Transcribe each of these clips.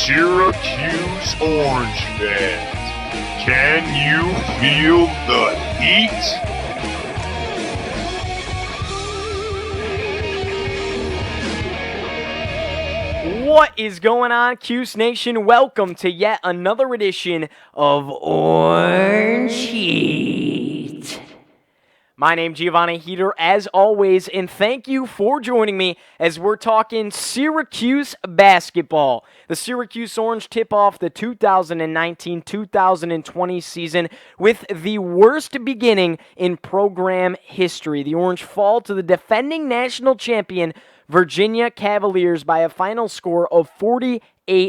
Syracuse Orange fans, can you feel the heat? What is going on, Cuse Nation? Welcome to yet another edition of Orange Heat. My name's Giovanni Heater, as always, and thank you for joining me as we're talking Syracuse basketball. The Syracuse Orange tip off the 2019-2020 season with the worst beginning in program history. The Orange fall to the defending national champion Virginia Cavaliers by a final score of 48-34.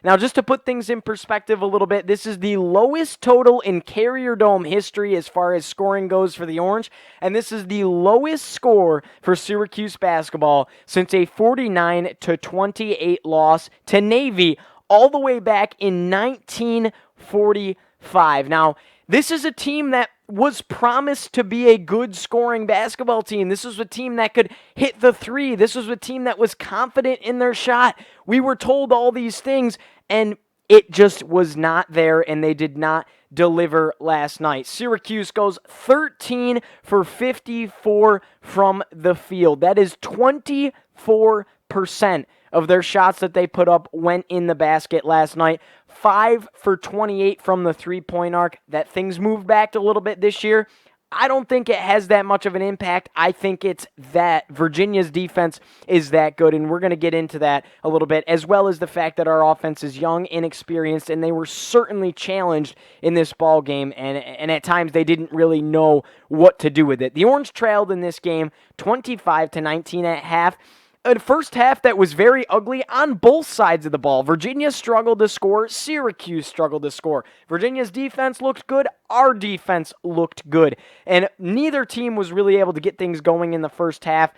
Now, just to put things in perspective a little bit, this is the lowest total in Carrier Dome history as far as scoring goes for the Orange, and this is the lowest score for Syracuse basketball since a 49-28 loss to Navy all the way back in 1945. Now, this is a team that was promised to be a good scoring basketball team. This was a team that could hit the three. This was a team that was confident in their shot. We were told all these things, and it just was not there, and they did not deliver last night. Syracuse goes 13 for 54 from the field. That is 24% of their shots that they put up went in the basket last night. 5 for 28 from the three-point arc. That things moved back a little bit this year. I don't think it has that much of an impact. I think it's that Virginia's defense is that good, and we're going to get into that a little bit, as well as the fact that our offense is young, inexperienced, and they were certainly challenged in this ball game, and at times they didn't really know what to do with it. The Orange trailed in this game 25-19 at half. A first half that was very ugly on both sides of the ball. Virginia struggled to score. Syracuse struggled to score. Virginia's defense looked good. Our defense looked good. And neither team was really able to get things going in the first half.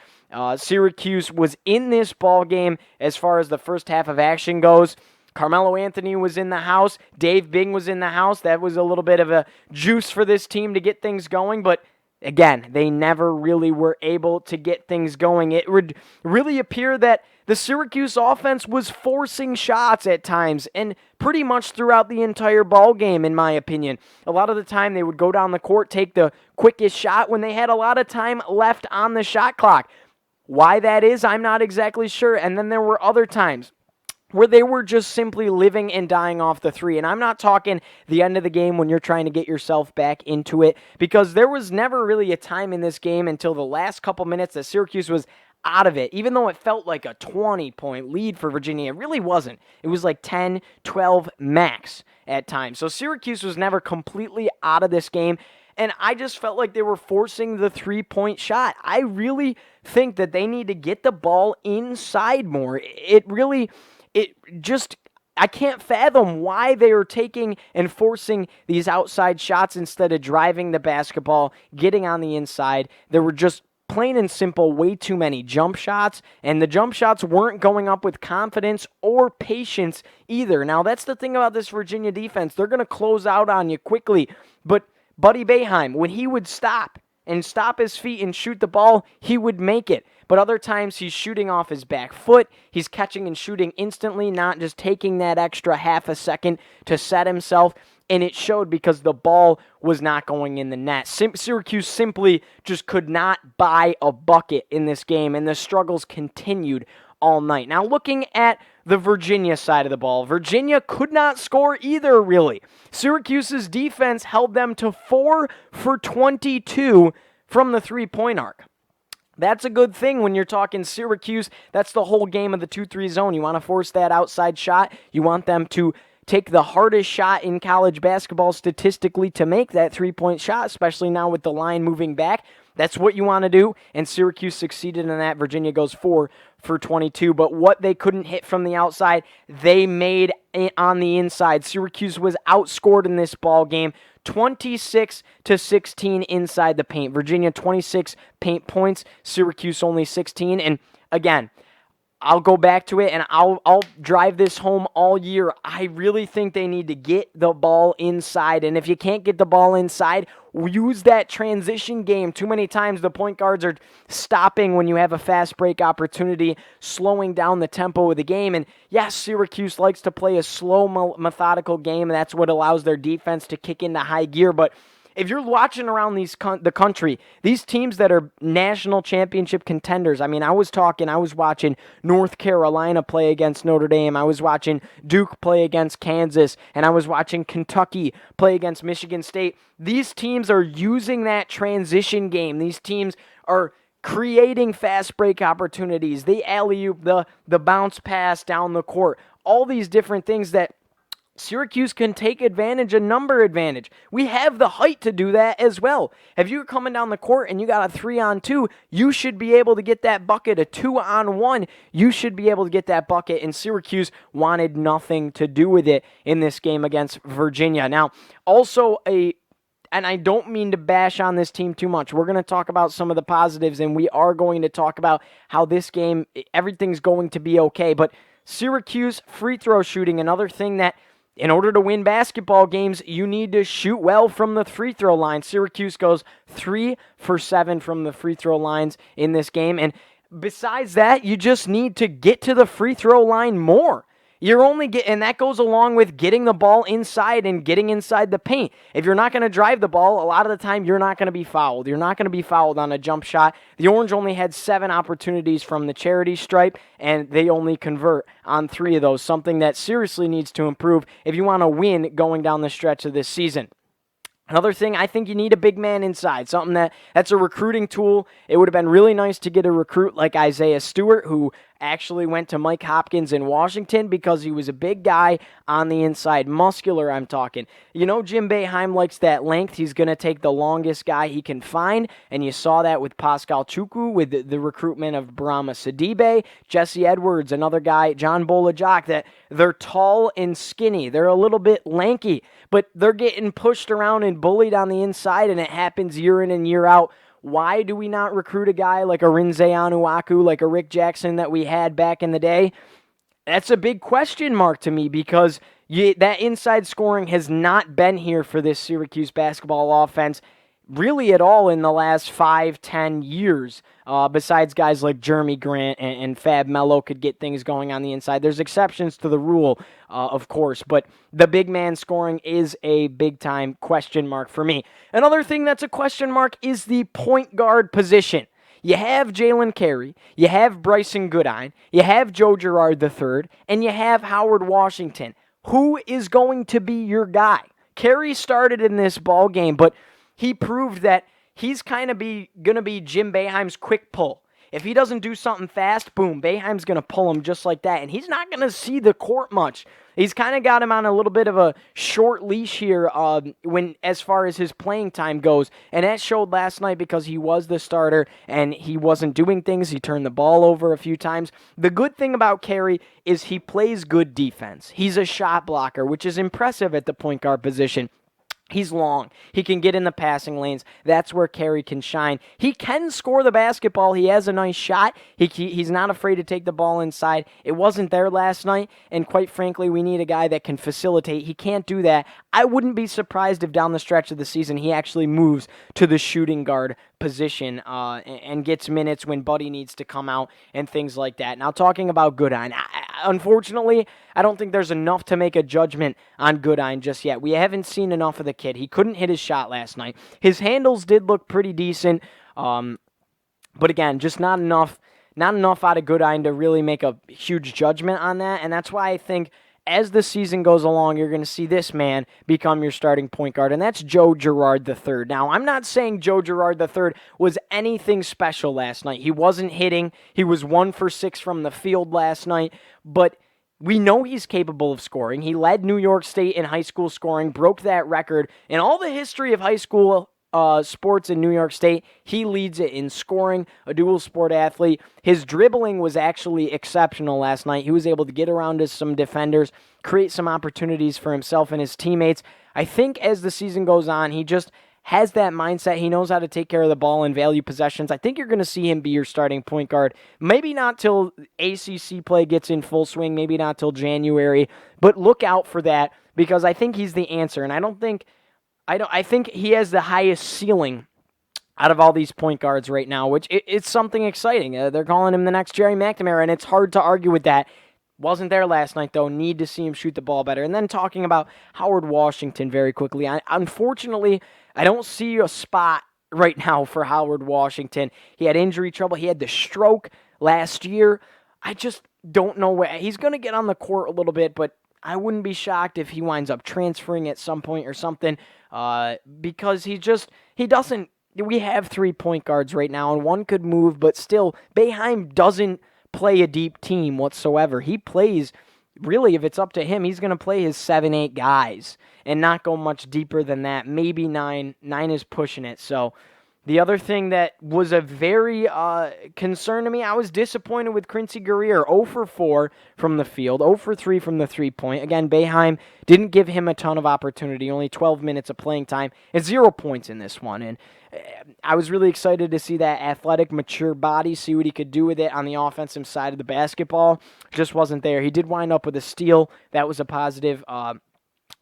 Syracuse was in this ball game as far as the first half of action goes. Carmelo Anthony was in the house. Dave Bing was in the house. That was a little bit of a juice for this team to get things going, but again, they never really were able to get things going. It would really appear that the Syracuse offense was forcing shots at times, and pretty much throughout the entire ball game, in my opinion. A lot of the time, they would go down the court, take the quickest shot when they had a lot of time left on the shot clock. Why that is, I'm not exactly sure. And then there were other times where they were just simply living and dying off the three. And I'm not talking the end of the game when you're trying to get yourself back into it, because there was never really a time in this game until the last couple minutes that Syracuse was out of it. Even though it felt like a 20-point lead for Virginia, it really wasn't. It was like 10, 12 max at times. So Syracuse was never completely out of this game, and I just felt like they were forcing the three-point shot. I really think that they need to get the ball inside more. I can't fathom why they are taking and forcing these outside shots instead of driving the basketball, getting on the inside. There were just plain and simple way too many jump shots, and the jump shots weren't going up with confidence or patience either. Now, that's the thing about this Virginia defense. They're going to close out on you quickly, but Buddy Boeheim, when he would stop his feet and shoot the ball, he would make it. But other times he's shooting off his back foot. He's catching and shooting instantly, not just taking that extra half a second to set himself. And it showed because the ball was not going in the net. Syracuse simply just could not buy a bucket in this game, and the struggles continued all night. Now, looking at the Virginia side of the ball, Virginia could not score either, really. Syracuse's defense held them to 4 for 22 from the three-point arc. That's a good thing when you're talking Syracuse. That's the whole game of the 2-3 zone. You want to force that outside shot. You want them to take the hardest shot in college basketball statistically to make that three-point shot, especially now with the line moving back. That's what you want to do, and Syracuse succeeded in that. Virginia goes 4 for 22, but what they couldn't hit from the outside, they made on the inside. Syracuse was outscored in this ball game 26-16 inside the paint. Virginia 26 paint points, Syracuse only 16, and again, I'll go back to it, and I'll drive this home all year. I really think they need to get the ball inside, and if you can't get the ball inside, use that transition game. Too many times the point guards are stopping when you have a fast break opportunity, slowing down the tempo of the game. And yes, Syracuse likes to play a slow, methodical game, and that's what allows their defense to kick into high gear. But if you're watching around the country, these teams that are national championship contenders, I mean, I was watching North Carolina play against Notre Dame. I was watching Duke play against Kansas, and I was watching Kentucky play against Michigan State. These teams are using that transition game. These teams are creating fast break opportunities, the alley-oop, the bounce pass down the court, all these different things that Syracuse can take advantage, a number advantage. We have the height to do that as well. If you're coming down the court and you got a 3-on-2, you should be able to get that bucket. A 2-on-1, you should be able to get that bucket. And Syracuse wanted nothing to do with it in this game against Virginia. Now, also and I don't mean to bash on this team too much. We're going to talk about some of the positives, and we are going to talk about how this game, everything's going to be okay. But Syracuse free throw shooting, another thing that in order to win basketball games, you need to shoot well from the free throw line. Syracuse goes 3 for 7 from the free throw lines in this game. And besides that, you just need to get to the free throw line more. And that goes along with getting the ball inside and getting inside the paint. If you're not going to drive the ball, a lot of the time you're not going to be fouled. You're not going to be fouled on a jump shot. The Orange only had 7 opportunities from the charity stripe, and they only convert on 3 of those, something that seriously needs to improve if you want to win going down the stretch of this season. Another thing, I think you need a big man inside, something that's a recruiting tool. It would have been really nice to get a recruit like Isaiah Stewart, who actually went to Mike Hopkins in Washington because he was a big guy on the inside, muscular I'm talking. You know, Jim Boeheim likes that length. He's going to take the longest guy he can find, and you saw that with Pascal Chukwu, with the recruitment of Brahma Sidibe, Jesse Edwards, another guy, John Bolajak, that they're tall and skinny. They're a little bit lanky, but they're getting pushed around and bullied on the inside, and it happens year in and year out. Why do we not recruit a guy like a Rinze Anuaku, like a Rick Jackson that we had back in the day? That's a big question mark to me because that inside scoring has not been here for this Syracuse basketball offense really at all in the last 5-10 years, besides guys like Jeremy Grant and Fab Melo could get things going on the inside. There's exceptions to the rule, of course, but the big man scoring is a big-time question mark for me. Another thing that's a question mark is the point guard position. You have Jalen Carey, you have Bryson Goodine, you have Joe Girard III, and you have Howard Washington. Who is going to be your guy? Carey started in this ball game, but he proved that he's kind of going to be Jim Boeheim's quick pull. If he doesn't do something fast, boom, Boeheim's going to pull him just like that. And he's not going to see the court much. He's kind of got him on a little bit of a short leash here as far as his playing time goes. And that showed last night because he was the starter and he wasn't doing things. He turned the ball over a few times. The good thing about Carey is he plays good defense. He's a shot blocker, which is impressive at the point guard position. He's long. He can get in the passing lanes. That's where Carey can shine. He can score the basketball. He has a nice shot. He's not afraid to take the ball inside. It wasn't there last night, and quite frankly, we need a guy that can facilitate. He can't do that. I wouldn't be surprised if down the stretch of the season he actually moves to the shooting guard position and gets minutes when Buddy needs to come out and things like that. Now, talking about Goodine, unfortunately, I don't think there's enough to make a judgment on Goodine just yet. We haven't seen enough of the kid. He couldn't hit his shot last night. His handles did look pretty decent, but again, just not enough out of Goodine to really make a huge judgment on that, and that's why I think as the season goes along, you're going to see this man become your starting point guard, and that's Joe Girard III. Now, I'm not saying Joe Girard III was anything special last night. He wasn't hitting. He was 1 for 6 from the field last night, but we know he's capable of scoring. He led New York State in high school scoring, broke that record. In all the history of high school sports in New York State, he leads it in scoring, a dual sport athlete. His dribbling was actually exceptional last night. He was able to get around to some defenders, create some opportunities for himself and his teammates. I think as the season goes on, he just has that mindset. He knows how to take care of the ball and value possessions. I think you're going to see him be your starting point guard. Maybe not till ACC play gets in full swing, maybe not till January, but look out for that because I think he's the answer. And I think he has the highest ceiling out of all these point guards right now, which it's something exciting. They're calling him the next Jerry McNamara, and it's hard to argue with that. Wasn't there last night, though. Need to see him shoot the ball better. And then talking about Howard Washington very quickly. Unfortunately, I don't see a spot right now for Howard Washington. He had injury trouble. He had the stroke last year. I just don't know where. He's going to get on the court a little bit, but I wouldn't be shocked if he winds up transferring at some point or something because he doesn't. We have 3 point guards right now, and one could move, but still, Boeheim doesn't play a deep team whatsoever. He plays, really, if it's up to him, he's going to play his 7-8 guys and not go much deeper than that. Maybe 9. 9 is pushing it. So the other thing that was a very concern to me, I was disappointed with Quincy Guerrier. 0 for 4 from the field, 0 for 3 from the three-point. Again, Boeheim didn't give him a ton of opportunity, only 12 minutes of playing time, and 0 points in this one. And I was really excited to see that athletic, mature body, see what he could do with it on the offensive side of the basketball. Just wasn't there. He did wind up with a steal. That was a positive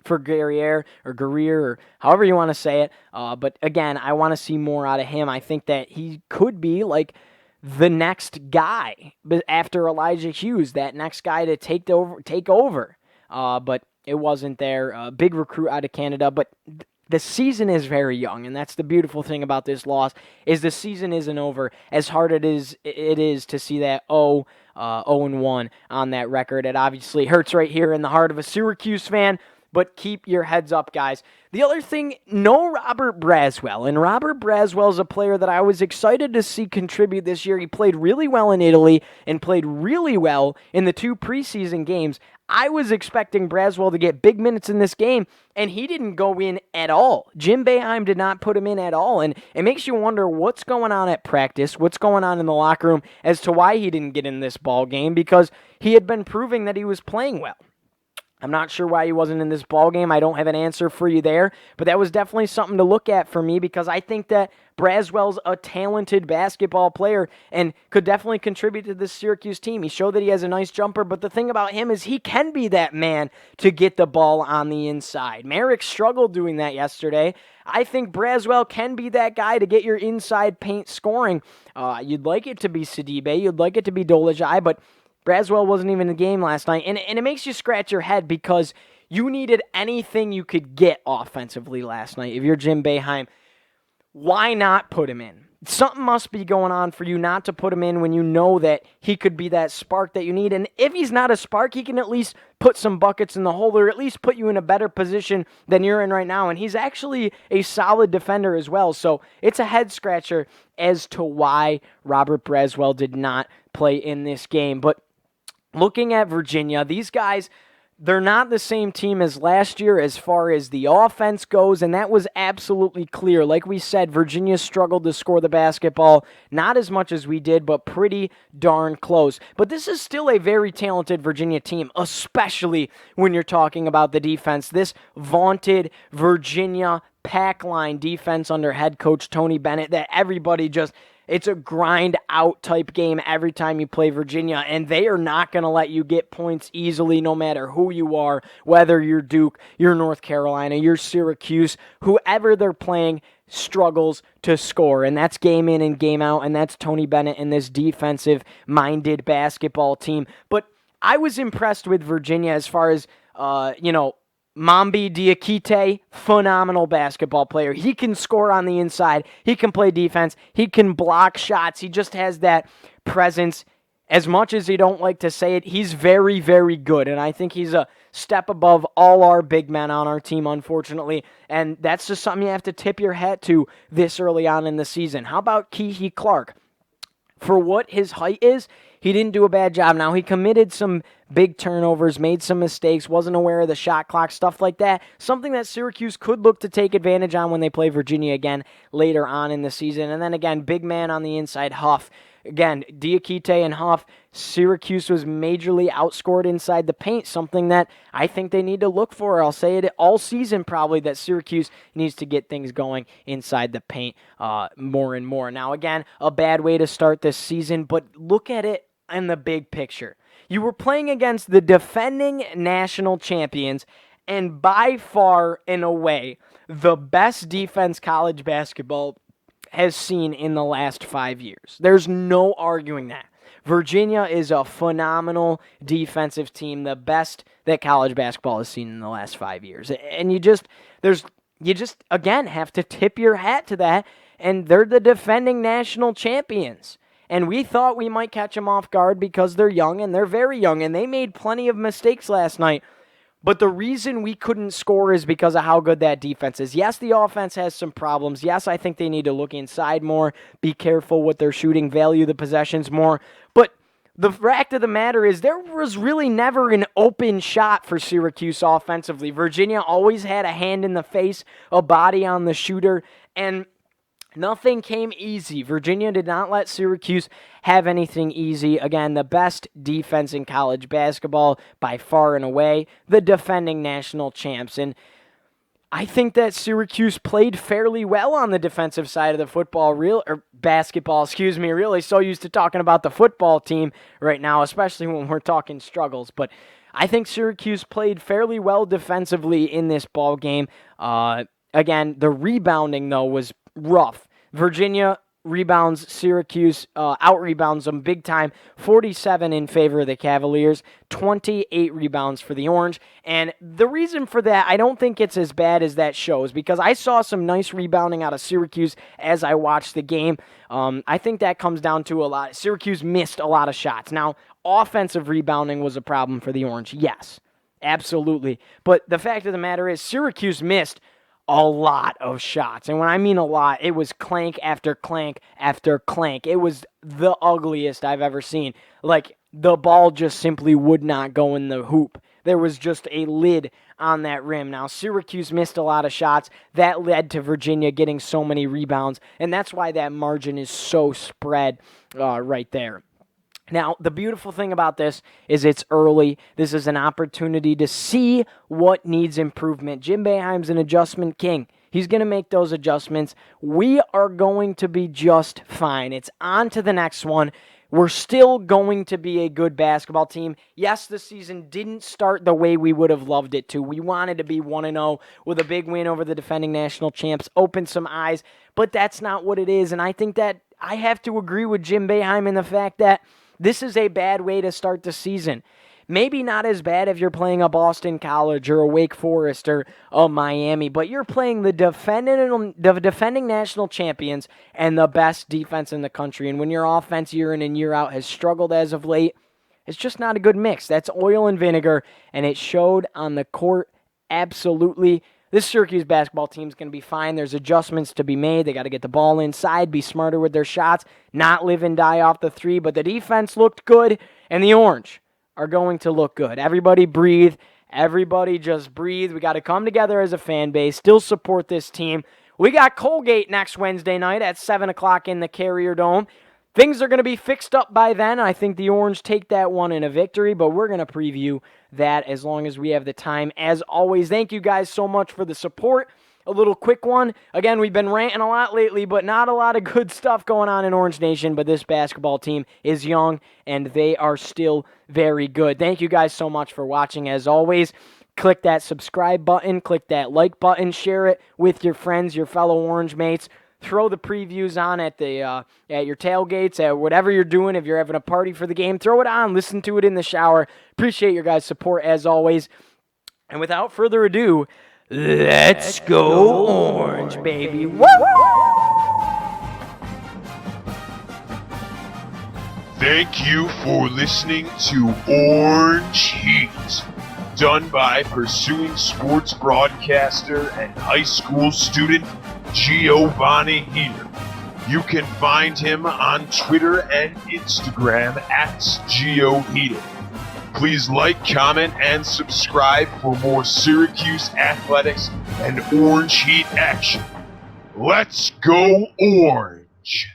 for Guerrier, or however you want to say it. But again, I want to see more out of him. I think that he could be like the next guy after Elijah Hughes, that next guy to take over. But it wasn't there. Big recruit out of Canada, but the season is very young, and that's the beautiful thing about this loss, is the season isn't over. As hard it is to see that 0-1 on that record. It obviously hurts right here in the heart of a Syracuse fan, but keep your heads up, guys. The other thing, no Robert Braswell, and Robert Braswell is a player that I was excited to see contribute this year. He played really well in Italy and played really well in the 2 preseason games. I was expecting Braswell to get big minutes in this game, and he didn't go in at all. Jim Boeheim did not put him in at all, and it makes you wonder what's going on at practice, what's going on in the locker room as to why he didn't get in this ball game, because he had been proving that he was playing well. I'm not sure why he wasn't in this ball game. I don't have an answer for you there, but that was definitely something to look at for me because I think that Braswell's a talented basketball player and could definitely contribute to this Syracuse team. He showed that he has a nice jumper, but the thing about him is he can be that man to get the ball on the inside. Merrick struggled doing that yesterday. I think Braswell can be that guy to get your inside paint scoring. You'd like it to be Sidibe, you'd like it to be Dolajai, but Braswell wasn't even in the game last night, and it makes you scratch your head because you needed anything you could get offensively last night. If you're Jim Boeheim, why not put him in? Something must be going on for you not to put him in when you know that he could be that spark that you need. And if he's not a spark, he can at least put some buckets in the hole or at least put you in a better position than you're in right now. And he's actually a solid defender as well. So it's a head scratcher as to why Robert Braswell did not play in this game. But looking at Virginia, these guys, they're not the same team as last year as far as the offense goes, and that was absolutely clear. Like we said, Virginia struggled to score the basketball, not as much as we did, but pretty darn close. But this is still a very talented Virginia team, especially when you're talking about the defense. This vaunted Virginia pack line defense under head coach Tony Bennett that everybody just... It's a grind-out type game every time you play Virginia, and they are not going to let you get points easily no matter who you are, whether you're Duke, you're North Carolina, you're Syracuse, whoever they're playing struggles to score, and that's game in and game out, and that's Tony Bennett and this defensive-minded basketball team. But I was impressed with Virginia as far as, Mambi Diakite, phenomenal basketball player. He can score on the inside. He can play defense. He can block shots. He just has that presence. As much as you don't like to say it, he's very, very good. And I think he's a step above all our big men on our team, unfortunately. And that's just something you have to tip your hat to this early on in the season. How about Keehi Clark? For what his height is, he didn't do a bad job. Now, he committed some big turnovers, made some mistakes, wasn't aware of the shot clock, stuff like that. Something that Syracuse could look to take advantage on when they play Virginia again later on in the season. And then again, big man on the inside, Huff. again, Diakite and Huff, Syracuse was majorly outscored inside the paint, something that I think they need to look for. I'll say it all season probably, that Syracuse needs to get things going inside the paint more and more. Now, again, a bad way to start this season, but look at it in the big picture. You were playing against the defending national champions, and by far and away, the best defense college basketball has seen in the last 5 years. There's no arguing that. Virginia is a phenomenal defensive team, the best that college basketball has seen in the last 5 years. And you just again have to tip your hat to that, and they're the defending national champions. And we thought we might catch them off guard because they're young, and they're very young, and they made plenty of mistakes last night. But the reason we couldn't score is because of how good that defense is. Yes, the offense has some problems. Yes, I think they need to look inside more, be careful with their shooting, value the possessions more. But the fact of the matter is there was really never an open shot for Syracuse offensively. Virginia always had a hand in the face, a body on the shooter, and nothing came easy. Virginia did not let Syracuse have anything easy. Again, the best defense in college basketball by far and away, the defending national champs. And I think that Syracuse played fairly well on the defensive side of the basketball, really so used to talking about the football team right now, especially when we're talking struggles. But I think Syracuse played fairly well defensively in this ball game. Again, the rebounding, though, was rough. Virginia rebounds Syracuse, out-rebounds them big time, 47 in favor of the Cavaliers, 28 rebounds for the Orange. And the reason for that, I don't think it's as bad as that shows, because I saw some nice rebounding out of Syracuse as I watched the game. I think that comes down to a lot. Syracuse missed a lot of shots. Now, offensive rebounding was a problem for the Orange, yes, absolutely. But the fact of the matter is Syracuse missed a lot of shots. And when I mean a lot, it was clank after clank after clank. It was the ugliest I've ever seen. Like, the ball just simply would not go in the hoop. There was just a lid on that rim. Now, Syracuse missed a lot of shots. That led to Virginia getting so many rebounds, and that's why that margin is so spread right there. Now, the beautiful thing about this is it's early. This is an opportunity to see what needs improvement. Jim Boeheim's an adjustment king. He's going to make those adjustments. We are going to be just fine. It's on to the next one. We're still going to be a good basketball team. Yes, the season didn't start the way we would have loved it to. We wanted to be 1-0 with a big win over the defending national champs, open some eyes, but that's not what it is. And I think that I have to agree with Jim Boeheim in the fact that this is a bad way to start the season. Maybe not as bad if you're playing a Boston College or a Wake Forest or a Miami, but you're playing the defending national champions and the best defense in the country. And when your offense year in and year out has struggled as of late, it's just not a good mix. That's oil and vinegar, and it showed on the court absolutely. This Syracuse basketball team is going to be fine. There's adjustments to be made. They got to get the ball inside, be smarter with their shots, not live and die off the three. But the defense looked good, and the Orange are going to look good. Everybody breathe. Everybody just breathe. We got to come together as a fan base, still support this team. We got Colgate next Wednesday night at 7 o'clock in the Carrier Dome. Things are going to be fixed up by then. I think the Orange take that one in a victory, but we're going to preview that as long as we have the time. As always, thank you guys so much for the support. A little quick one. Again, we've been ranting a lot lately, but not a lot of good stuff going on in Orange Nation, but this basketball team is young, and they are still very good. Thank you guys so much for watching. As always, click that subscribe button, click that like button, share it with your friends, your fellow Orange mates. Throw the previews on at your tailgates, at whatever you're doing. If you're having a party for the game, throw it on. Listen to it in the shower. Appreciate your guys' support as always. And without further ado, let's go Orange, baby. Woo! Thank you for listening to Orange Heat, done by pursuing sports broadcaster and high school student Giovanni Heater. You can find him on Twitter and Instagram at GioHeater. Please like, comment, and subscribe for more Syracuse athletics and Orange Heat action. Let's go Orange!